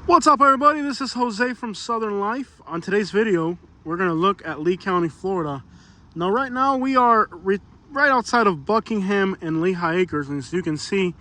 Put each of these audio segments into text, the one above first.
What's up, everybody? This is Jose from Southern Life. On today's video, we're going to look at Lee County, Florida. Now, right now, we are right outside of Buckingham and Lehigh Acres. And as you can see,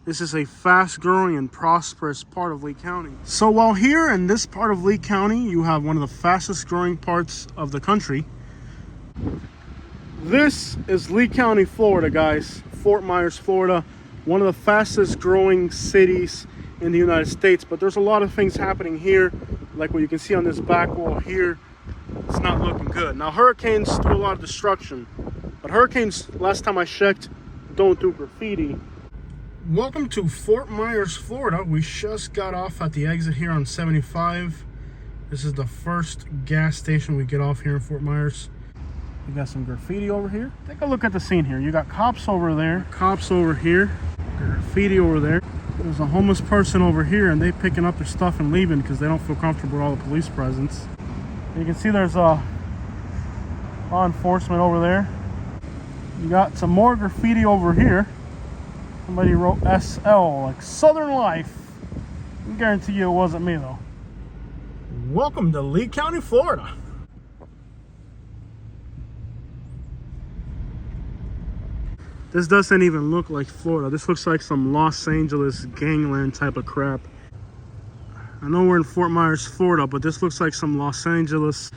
this is a fast-growing and prosperous part of Lee County. So while here in this part of Lee County, you have one of the fastest-growing parts of the country, this is Lee County, Florida, guys. Fort Myers, Florida, one of the fastest-growing cities in the United States. But there's a lot of things happening here, like what you can see on this back wall here. It's not looking good. Now, hurricanes do a lot of destruction, but hurricanes, last time I checked, don't do graffiti. Welcome to Fort Myers, Florida. We just got off at the exit here on 75. This is the first gas station we get off here in Fort Myers. You got some graffiti over here. Take a look at the scene here. You got cops over there, cops over here, graffiti over there. There's a homeless person over here, and they picking up their stuff and leaving because they don't feel comfortable with all the police presence. You can see there's law enforcement over there. You got some more graffiti over here. Somebody wrote SL, like Southern Life. I guarantee you it wasn't me, though. Welcome to Lee County, Florida. This doesn't even look like Florida. This looks like some Los Angeles gangland type of crap. I know we're in Fort Myers, Florida, but this looks like some Los Angeles.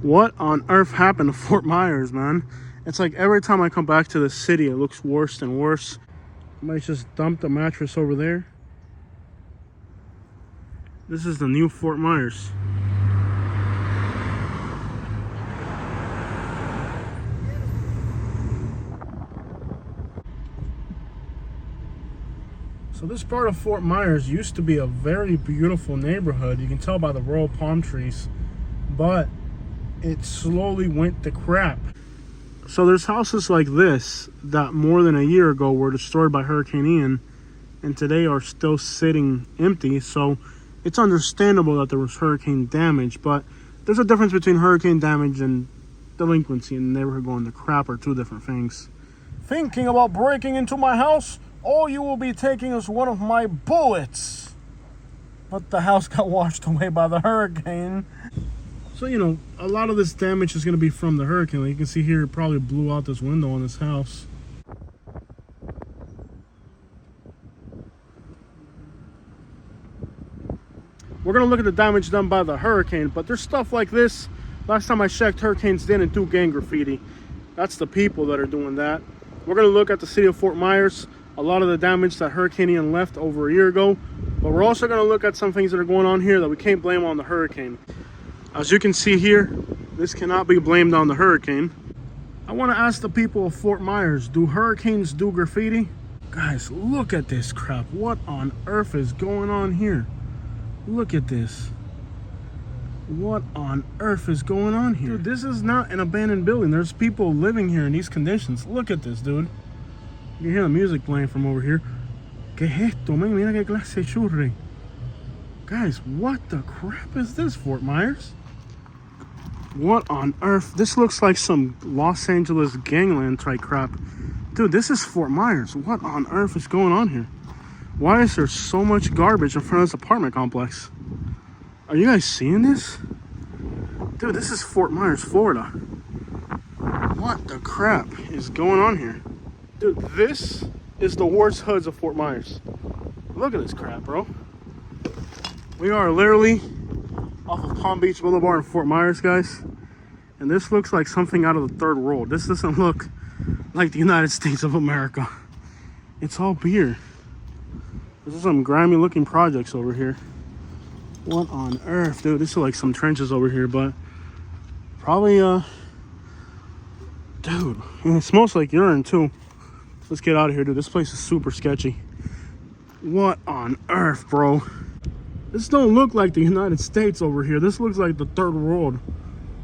What on earth happened to Fort Myers, man? It's like every time I come back to the city, it looks worse and worse. Somebody just dumped a mattress over there. This is the new Fort Myers. So this part of Fort Myers used to be a very beautiful neighborhood. You can tell by the royal palm trees, but it slowly went to crap. So there's houses like this that more than a year ago were destroyed by Hurricane Ian and today are still sitting empty. So it's understandable that there was hurricane damage, but there's a difference between hurricane damage and delinquency in the neighborhood going to crap are two different things. Thinking about breaking into my house? All you will be taking is one of my bullets. But the house got washed away by the hurricane. So, you know, a lot of this damage is going to be from the hurricane. Like you can see here, it probably blew out this window on this house. We're going to look at the damage done by the hurricane, but there's stuff like this. Last time I checked, hurricanes didn't do gang graffiti. That's the people that are doing that. We're going to look at the city of Fort Myers. A lot of the damage that Hurricane Ian left over a year ago, but we're also going to look at some things that are going on here that we can't blame on the hurricane. As you can see here, this cannot be blamed on the hurricane. I want to ask the people of Fort Myers, do hurricanes do graffiti? Guys, look at this crap. What on earth is going on here? Look at this. What on earth is going on here? Dude, this is not an abandoned building. There's people living here in these conditions. Look at this, dude. You can hear the music playing from over here. ¿Qué es esto, man? Mira qué clase de churri. Guys, what the crap is this, Fort Myers? What on earth? This looks like some Los Angeles gangland type crap. Dude, this is Fort Myers. What on earth is going on here? Why is there so much garbage in front of this apartment complex? Are you guys seeing this? Dude, this is Fort Myers, Florida. What the crap is going on here? Dude, this is the worst hoods of Fort Myers. Look at this crap, bro. We are literally off of Palm Beach Boulevard in Fort Myers, guys. And this looks like something out of the third world. This doesn't look like the United States of America. It's all beer. This is some grimy looking projects over here. What on earth, dude? This is like some trenches over here, but probably, dude, and it smells like urine too. Let's get out of here, dude. This place is super sketchy. What on earth, bro? This don't look like the United States over here. This looks like the third world.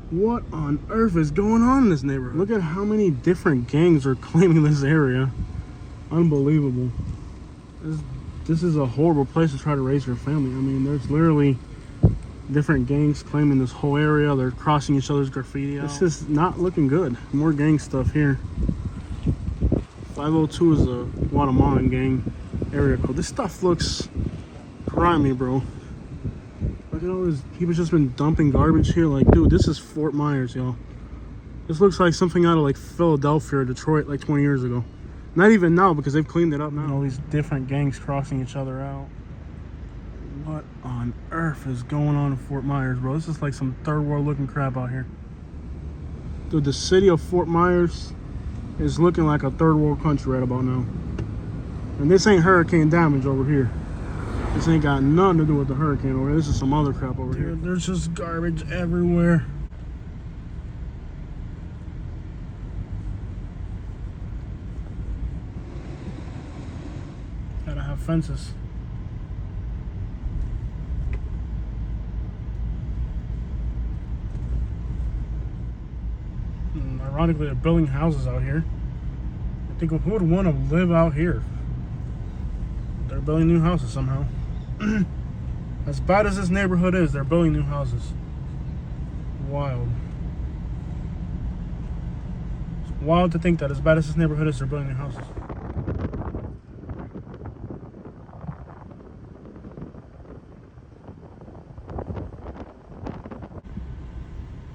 What on earth is going on in this neighborhood? Look at how many different gangs are claiming this area. Unbelievable. This is a horrible place to try to raise your family. I mean, there's literally different gangs claiming this whole area. They're crossing each other's graffiti out. This is not looking good. More gang stuff here. 502 is a Guatemalan gang area code. This stuff looks grimy, bro. Look at all this. People just been dumping garbage here. Like, dude, this is Fort Myers, y'all. This looks like something out of like Philadelphia or Detroit like 20 years ago. Not even now, because they've cleaned it up now. All these different gangs crossing each other out. What on earth is going on in Fort Myers, bro? This is like some third world looking crap out here. Dude, the city of Fort Myers is looking like a third world country right about now. And this ain't hurricane damage over here. This ain't got nothing to do with the hurricane over here. This is some other crap over here. There's just garbage everywhere. Gotta have fences. Ironically, they're building houses out here. I think who would want to live out here? They're building new houses somehow. As bad as this neighborhood is, they're building new houses. Wild. It's wild to think that as bad as this neighborhood is, they're building new houses.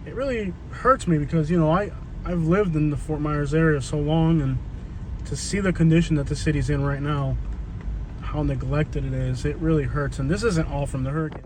It really hurts me because, you know, I've lived in the Fort Myers area so long, and to see the condition that the city's in right now, how neglected it is, it really hurts. And this isn't all from the hurricane.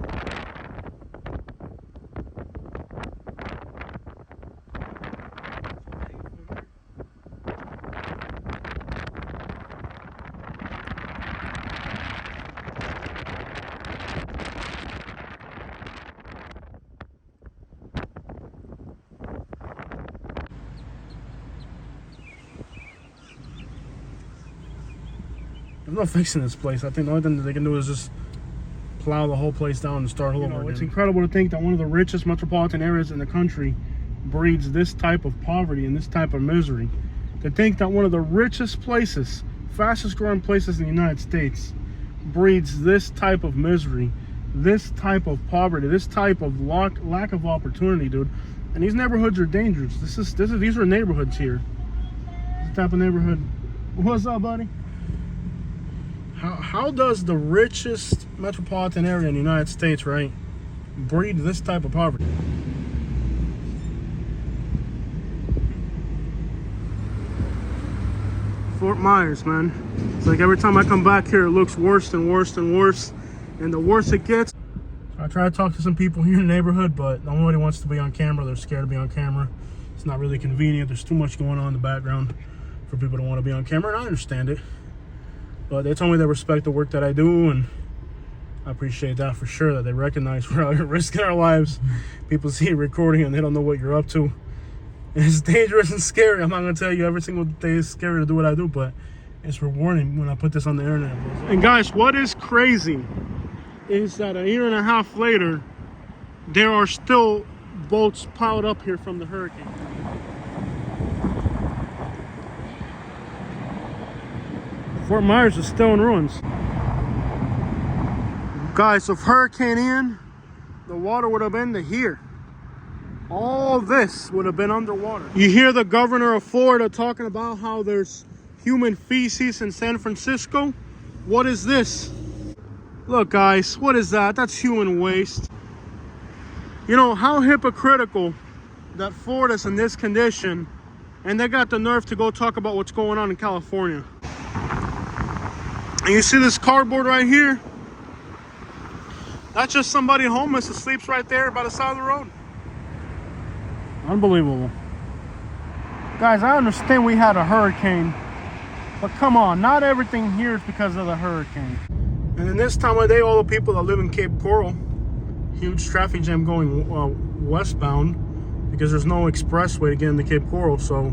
There's no fixing this place. I think the only thing that they can do is just plow the whole place down and start over again. It's incredible to think that one of the richest metropolitan areas in the country breeds this type of poverty and this type of misery. To think that one of the richest places, fastest growing places in the United States, breeds this type of misery, this type of poverty, this type of lack of opportunity, dude. And these neighborhoods are dangerous. These are neighborhoods here. This type of neighborhood. What's up, buddy? How does the richest metropolitan area in the United States, right, breed this type of poverty? Fort Myers, man. It's like every time I come back here, it looks worse and worse and worse. And the worse it gets. I try to talk to some people here in the neighborhood, but nobody wants to be on camera. They're scared to be on camera. It's not really convenient. There's too much going on in the background for people to want to be on camera, and I understand it. But they told me they respect the work that I do, and I appreciate that for sure, that they recognize we're out here risking our lives. People see you recording and they don't know what you're up to. And it's dangerous and scary. I'm not going to tell you every single day it's scary to do what I do, but it's rewarding when I put this on the internet. And guys, what is crazy is that a year and a half later, there are still boats piled up here from the hurricane. Fort Myers is still in ruins. Guys, if Hurricane Ian, the water would have been to here. All this would have been underwater. You hear the governor of Florida talking about how there's human feces in San Francisco. What is this? Look, guys, what is that? That's human waste. You know, how hypocritical that Florida's in this condition, and they got the nerve to go talk about what's going on in California. And you see this cardboard right here? That's just somebody homeless that sleeps right there by the side of the road. Unbelievable. Guys, I understand we had a hurricane, but come on, not everything here is because of the hurricane. And in this time of day, all the people that live in Cape Coral, huge traffic jam going westbound because there's no expressway to get into Cape Coral, so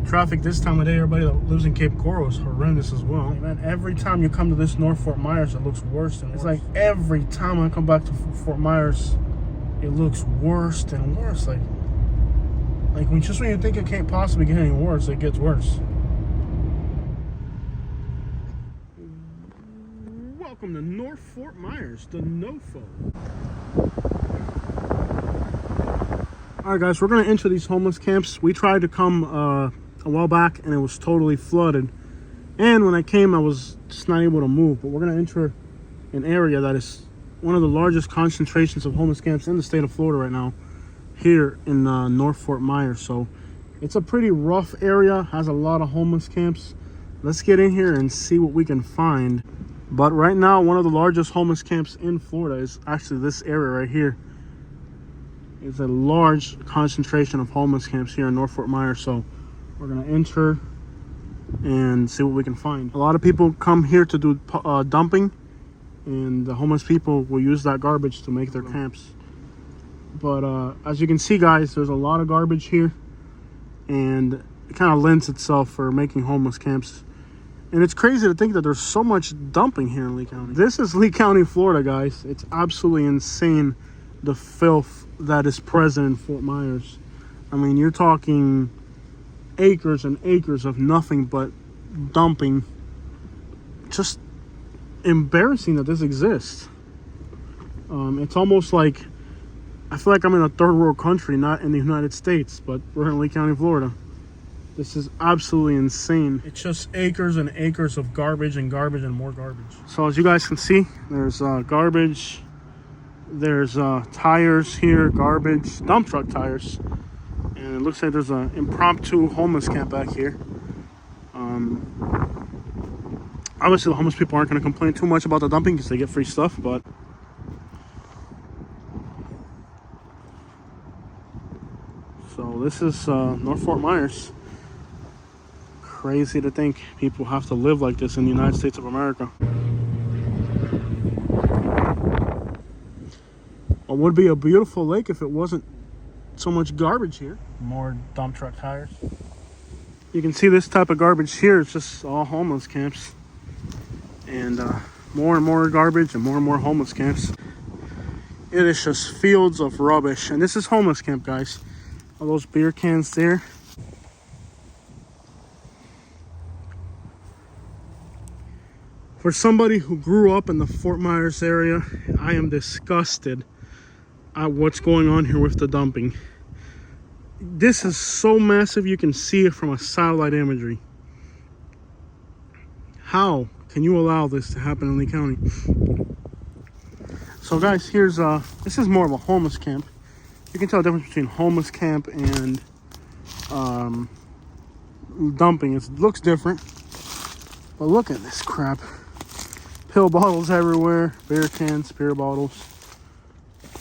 traffic this time of day, everybody that lives in Cape Coral, is horrendous as well. Man, every time you come to this North Fort Myers, it looks worse and worse. It's like every time I come back to Fort Myers, it looks worse and worse. Like when you think it can't possibly get any worse, it gets worse. Welcome to North Fort Myers, the NoFo. Alright guys, we're going to enter these homeless camps. We tried to come a while back and it was totally flooded. And when I came, I was just not able to move. But we're going to enter an area that is one of the largest concentrations of homeless camps in the state of Florida right now, here in North Fort Myers. So it's a pretty rough area, has a lot of homeless camps. Let's get in here and see what we can find. But right now, one of the largest homeless camps in Florida is actually this area right here. It's a large concentration of homeless camps here in North Fort Myers. So we're gonna enter and see what we can find. A lot of people come here to do dumping, and the homeless people will use that garbage to make their camps. But as you can see, guys, there's a lot of garbage here, and it kind of lends itself for making homeless camps. And it's crazy to think that there's so much dumping here in Lee County. This is Lee County, Florida, guys. It's absolutely insane, the filth that is present in Fort Myers. I mean, you're talking acres and acres of nothing but dumping. Just embarrassing that this exists. It's almost like, I feel like I'm in a third world country, not in the United States, but we're in Lee County, Florida. This is absolutely insane. It's just acres and acres of garbage and garbage and more garbage. So as you guys can see, there's garbage, there's tires here, garbage, dump truck tires. And it looks like there's an impromptu homeless camp back here. Obviously the homeless people aren't going to complain too much about the dumping because they get free stuff, but so this is North Fort Myers. Crazy to think people have to live like this in the United States of America. It would be a beautiful lake if it wasn't so much garbage here. More dump truck tires. You can see this type of garbage here. It's just all homeless camps. And more garbage and more homeless camps. It is just fields of rubbish. And this is homeless camp, guys. All those beer cans there. For somebody who grew up in the Fort Myers area, I am disgusted at what's going on here with the dumping. This is so massive, you can see it from a satellite imagery. How can you allow this to happen in Lee County? So guys, here's this is more of a homeless camp. You can tell the difference between homeless camp and dumping. It looks different, but look at this crap. Pill bottles everywhere, beer cans, beer bottles.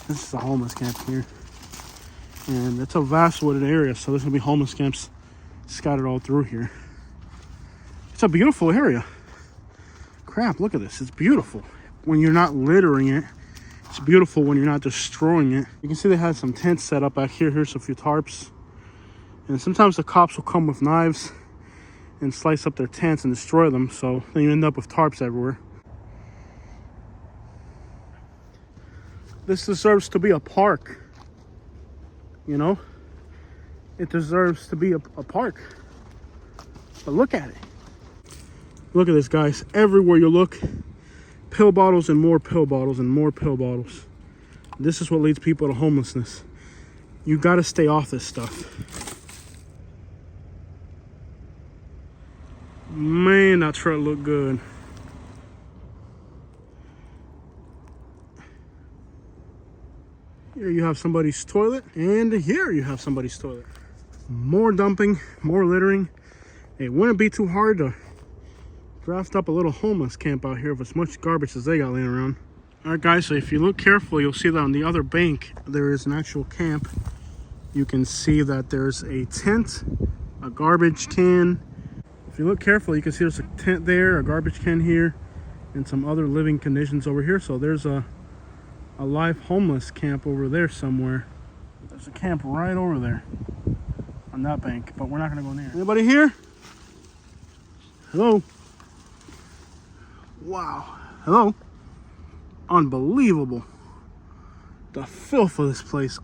This is a homeless camp here. And it's a vast wooded area, so there's gonna be homeless camps scattered all through here. It's a beautiful area. Crap, look at this, it's beautiful. When you're not littering it, it's beautiful when you're not destroying it. You can see they had some tents set up back here. Here's a few tarps. And sometimes the cops will come with knives and slice up their tents and destroy them, so then you end up with tarps everywhere. This deserves to be a park, you know? It deserves to be a park. But look at it. Look at this, guys. Everywhere you look, pill bottles and more pill bottles and more pill bottles. This is what leads people to homelessness. You gotta stay off this stuff. Man, that truck looked good. Here you have somebody's toilet, and here you have somebody's toilet. More dumping, more littering. It wouldn't be too hard to draft up a little homeless camp out here with as much garbage as they got laying around. All right, guys, so if you look carefully, you'll see that on the other bank, there is an actual camp. You can see that there's a tent, a garbage can. If you look carefully, you can see there's a tent there, a garbage can here, and some other living conditions over here. So there's a live homeless camp over there somewhere. There's a camp right over there on that bank, but we're not gonna go near. Anybody here? Hello? Wow. Hello? Unbelievable. The filth of this place.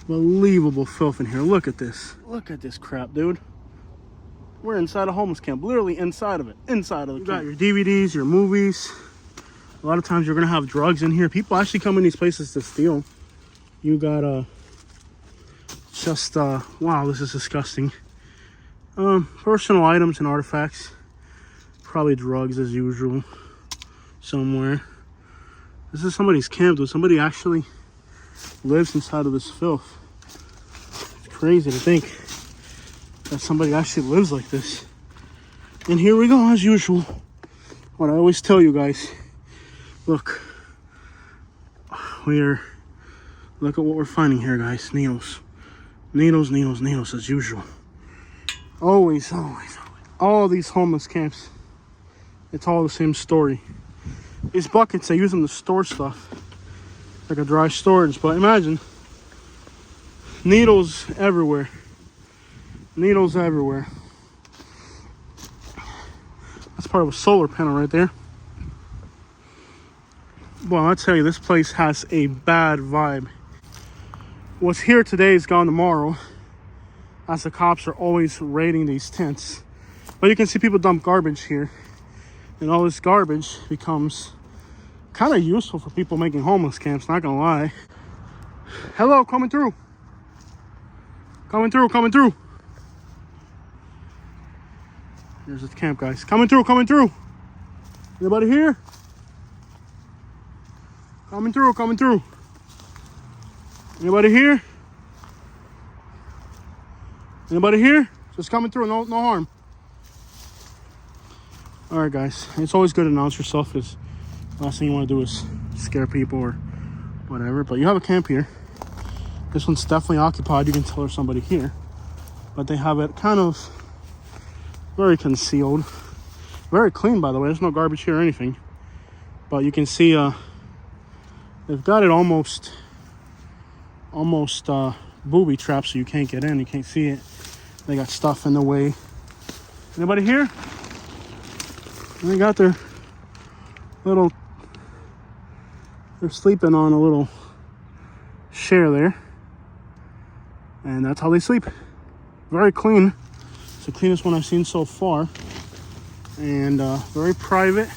Unbelievable filth in here. Look at this. Look at this crap, dude. We're inside a homeless camp. Literally inside of it. Inside of the camp. You got your DVDs, your movies. A lot of times you're gonna have drugs in here. People actually come in these places to steal. You got wow, this is disgusting. Personal items and artifacts. Probably drugs as usual somewhere. This is somebody's camp, dude. Somebody actually lives inside of this filth. It's crazy to think that somebody actually lives like this. And here we go, as usual. What I always tell you guys. Look. Look at what we're finding here, guys. Needles. Needles, needles, needles, as usual. Always, always, always. All these homeless camps, it's all the same story. These buckets, they use them to store stuff. Like a dry storage. But imagine, needles everywhere. Needles everywhere. That's part of a solar panel right there. Well, I'll tell you, this place has a bad vibe. What's here today is gone tomorrow, as the cops are always raiding these tents. But you can see people dump garbage here, and all this garbage becomes kind of useful for people making homeless camps, not gonna lie. Hello, coming through. Coming through, coming through. Here's the camp, guys. Coming through, coming through. Anybody here? Coming through, coming through. Anybody here? Anybody here? Just coming through, no harm. All right, guys. It's always good to announce yourself, because the last thing you want to do is scare people or whatever. But you have a camp here. This one's definitely occupied. You can tell there's somebody here. But they have it kind of very concealed. Very clean, by the way. There's no garbage here or anything. But you can see they've got it almost booby trapped, so you can't get in. You can't see it. They got stuff in the way. Anybody here? They got their little, they're sleeping on a little share there. And that's how they sleep. Very clean. It's the cleanest one I've seen so far. And very private.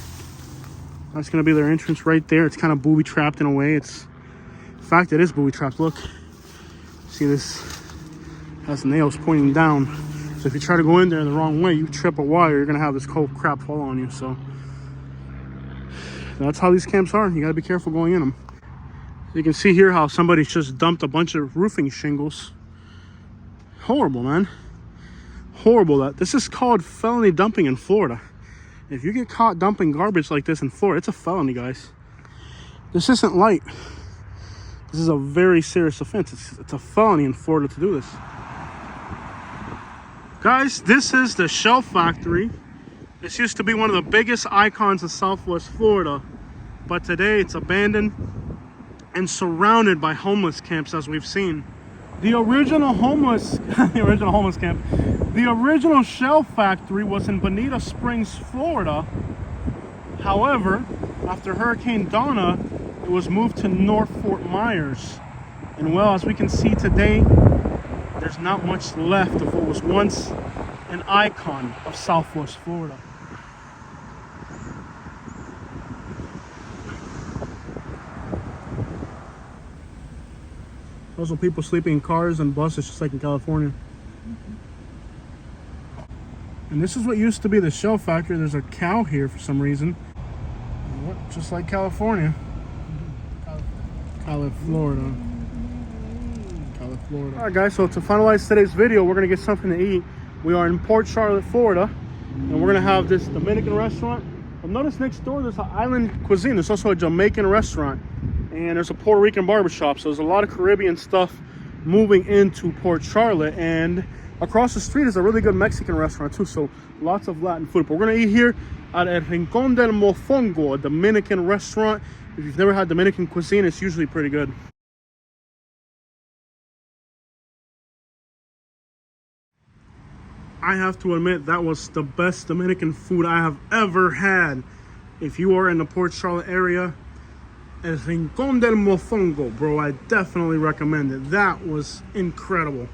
That's gonna be their entrance right there. It's kind of booby trapped in a way. In fact, it is booby trapped. Look, see, this has nails pointing down. So if you try to go in there the wrong way, you trip a wire, you're gonna have this whole crap fall on you. So that's how these camps are. You gotta be careful going in them. You can see here how somebody's just dumped a bunch of roofing shingles. Horrible, man. Horrible. That this is called felony dumping in Florida. If you get caught dumping garbage like this in Florida, it's a felony, guys. This isn't light. This is a very serious offense. It's a felony in Florida to do this. Guys, this is the Shell Factory. This used to be one of the biggest icons of Southwest Florida, but today it's abandoned and surrounded by homeless camps, as we've seen. The original homeless camp, the original Shell Factory was in Bonita Springs, Florida. However, after Hurricane Donna, it was moved to North Fort Myers. And well, as we can see today, there's not much left of what was once an icon of Southwest Florida. Also, people sleeping in cars and buses, just like in California. And this is what used to be the Shell Factory. There's a cow here for some reason. Just like California. Florida. Alright guys, so to finalize today's video, we're going to get something to eat. We are in Port Charlotte, Florida. And we're going to have this Dominican restaurant. But notice next door there's an island cuisine. There's also a Jamaican restaurant. And there's a Puerto Rican barbershop. So there's a lot of Caribbean stuff moving into Port Charlotte. And across the street is a really good Mexican restaurant too. So lots of Latin food. But we're going to eat here at El Rincón del Mofongo, a Dominican restaurant. If you've never had Dominican cuisine, it's usually pretty good. I have to admit, that was the best Dominican food I have ever had. If you are in the Port Charlotte area, El Rincón del Mofongo, bro, I definitely recommend it. That was incredible.